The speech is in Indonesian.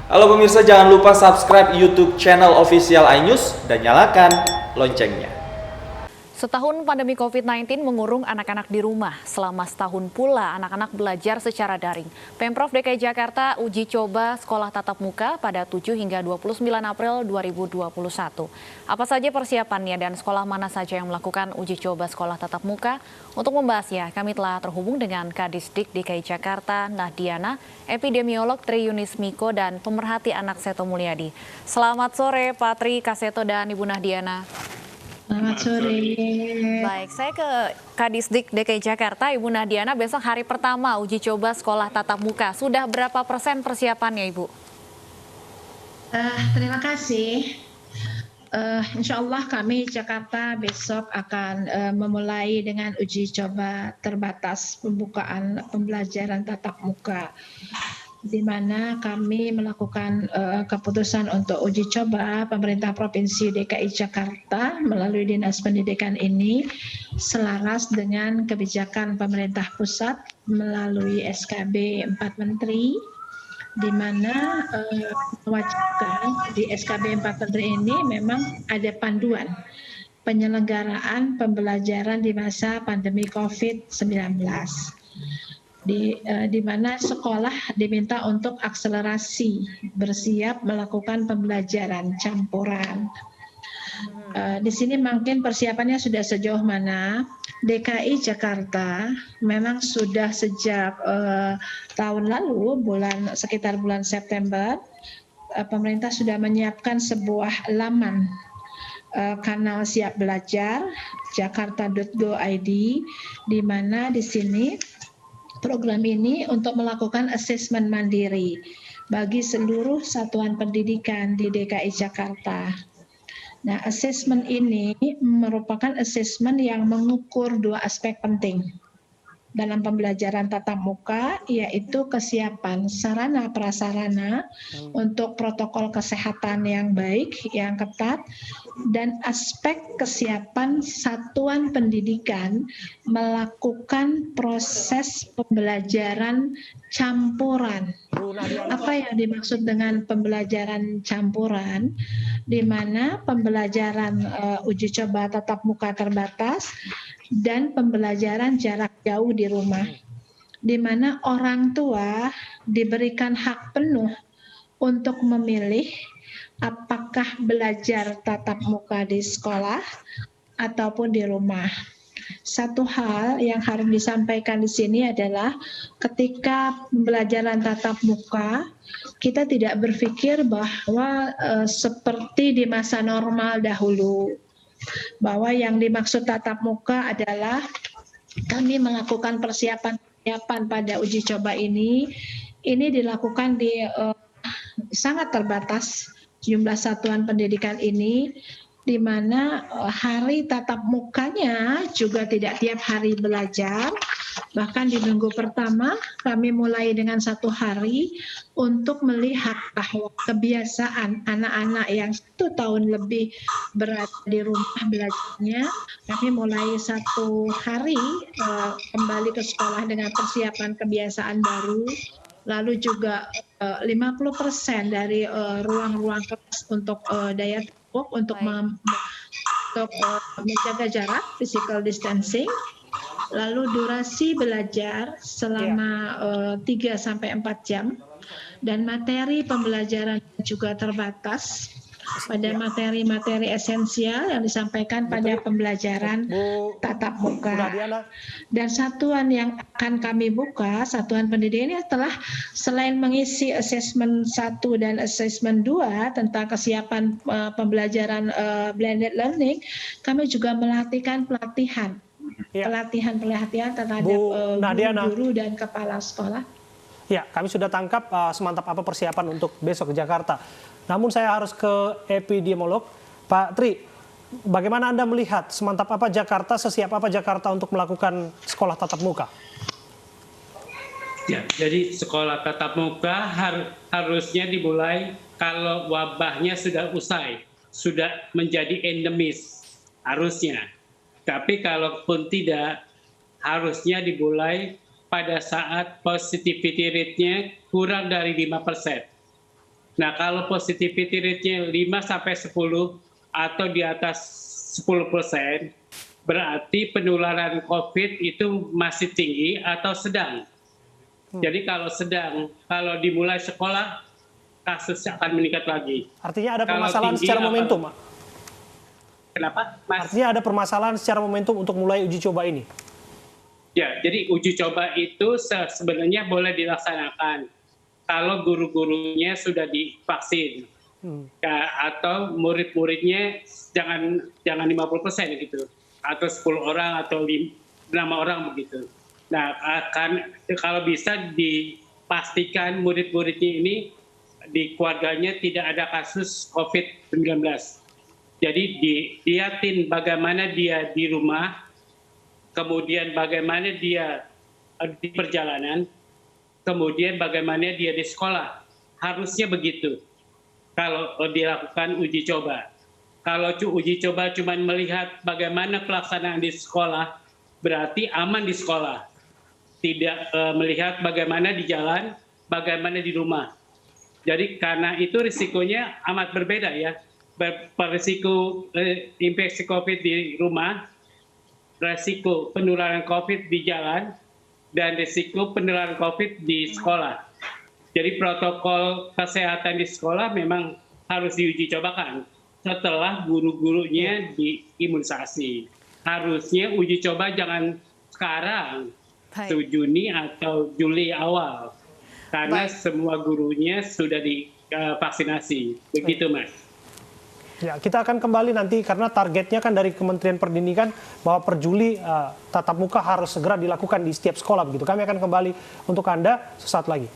Halo pemirsa, jangan lupa subscribe YouTube channel official iNews dan nyalakan loncengnya. Setahun pandemi COVID-19 mengurung anak-anak di rumah. Selama setahun pula anak-anak belajar secara daring. Pemprov DKI Jakarta uji coba sekolah tatap muka pada 7 hingga 29 April 2021. Apa saja persiapannya dan sekolah mana saja yang melakukan uji coba sekolah tatap muka? Untuk membahasnya, kami telah terhubung dengan Kadisdik DKI Jakarta, Nahdiana, epidemiolog Tri Yunis Miko, dan pemerhati anak Seto Mulyadi. Selamat sore Pak Tri, Kak Seto, dan Ibu Nahdiana. Selamat sore. Baik, saya ke Kadisdik DKI Jakarta, Ibu Nahdiana. Besok hari pertama uji coba sekolah tatap muka. Sudah berapa persen persiapannya, Ibu? Terima kasih. Insya Allah kami Jakarta besok akan memulai dengan uji coba terbatas pembukaan pembelajaran tatap muka, di mana kami melakukan keputusan untuk uji coba pemerintah Provinsi DKI Jakarta melalui Dinas Pendidikan ini selaras dengan kebijakan pemerintah pusat melalui SKB 4 Menteri, di mana mewajibkan di SKB 4 Menteri ini memang ada panduan penyelenggaraan pembelajaran di masa pandemi COVID-19. Di mana sekolah diminta untuk akselerasi bersiap melakukan pembelajaran campuran. Di sini mungkin persiapannya sudah sejauh mana. DKI Jakarta memang sudah sejak tahun lalu, sekitar bulan September, pemerintah sudah menyiapkan sebuah laman kanal siap belajar jakarta.go.id, di mana di sini program ini untuk melakukan asesmen mandiri bagi seluruh satuan pendidikan di DKI Jakarta. Nah, asesmen ini merupakan asesmen yang mengukur dua aspek penting dalam pembelajaran tatap muka, yaitu kesiapan sarana prasarana untuk protokol kesehatan yang baik, yang ketat, dan aspek kesiapan satuan pendidikan melakukan proses pembelajaran campuran. Apa yang dimaksud dengan pembelajaran campuran? Di mana pembelajaran uji coba tatap muka terbatas dan pembelajaran jarak jauh di rumah, di mana orang tua diberikan hak penuh untuk memilih apakah belajar tatap muka di sekolah ataupun di rumah. Satu hal yang harus disampaikan di sini adalah ketika pembelajaran tatap muka, kita tidak berpikir bahwa seperti di masa normal dahulu, bahwa yang dimaksud tatap muka adalah kami melakukan persiapan pada uji coba ini dilakukan di sangat terbatas jumlah satuan pendidikan ini, di mana hari tatap mukanya juga tidak tiap hari belajar. Bahkan di minggu pertama kami mulai dengan 1 hari untuk melihat bahwa kebiasaan anak-anak yang 1 tahun lebih berada di rumah belajarnya, kami mulai 1 hari kembali ke sekolah dengan persiapan kebiasaan baru. Lalu juga 50% dari ruang-ruang kelas untuk daya tampung untuk menjaga jarak, physical distancing. Lalu durasi belajar selama 3-4 jam, dan materi pembelajaran juga terbatas pada materi-materi esensial yang disampaikan pada pembelajaran tatap muka. Dan satuan yang akan kami buka, satuan pendidikan ini telah selain mengisi asesmen 1 dan asesmen 2 tentang kesiapan pembelajaran blended learning, kami juga melatihkan pelatihan terhadap guru dan kepala sekolah. Ya, kami sudah tangkap semantap apa persiapan untuk besok ke Jakarta. Namun saya harus ke epidemiolog. Pak Tri, bagaimana Anda melihat semantap apa Jakarta, sesiap apa Jakarta untuk melakukan sekolah tatap muka? Ya, jadi sekolah tatap muka harusnya dimulai kalau wabahnya sudah usai, sudah menjadi endemis, harusnya. Tapi kalaupun tidak, harusnya dimulai pada saat positivity rate-nya kurang dari 5%. Nah, kalau positivity rate-nya 5-10 atau di atas 10%, berarti penularan COVID itu masih tinggi atau sedang. Jadi kalau sedang, kalau dimulai sekolah, kasusnya akan meningkat lagi. Artinya ada Kalau permasalahan tinggi, secara momentum, Pak. Kenapa, Mas? Artinya ada permasalahan secara momentum untuk mulai uji coba ini. Ya, jadi uji coba itu sebenarnya boleh dilaksanakan kalau guru-gurunya sudah divaksin. Atau murid-muridnya jangan 50% gitu, atau 10 orang atau 5 orang begitu. Nah, kalau bisa dipastikan murid-muridnya ini di keluarganya tidak ada kasus COVID-19. Jadi dilihatin bagaimana dia di rumah, kemudian bagaimana dia di perjalanan, kemudian bagaimana dia di sekolah. Harusnya begitu kalau dilakukan uji coba. Kalau uji coba cuma melihat bagaimana pelaksanaan di sekolah, berarti aman di sekolah. Tidak melihat bagaimana di jalan, bagaimana di rumah. Jadi karena itu risikonya amat berbeda ya. Risiko infeksi COVID di rumah, risiko penularan COVID di jalan, dan risiko penularan COVID di sekolah. Jadi protokol kesehatan di sekolah memang harus diuji cobakan setelah guru-gurunya diimunisasi. Harusnya uji coba jangan sekarang, Juni atau Juli awal, karena semua gurunya sudah divaksinasi. Begitu, Mas. Ya, kita akan kembali nanti karena targetnya kan dari Kementerian Pendidikan bahwa per Juli tatap muka harus segera dilakukan di setiap sekolah begitu. Kami akan kembali untuk Anda sesaat lagi.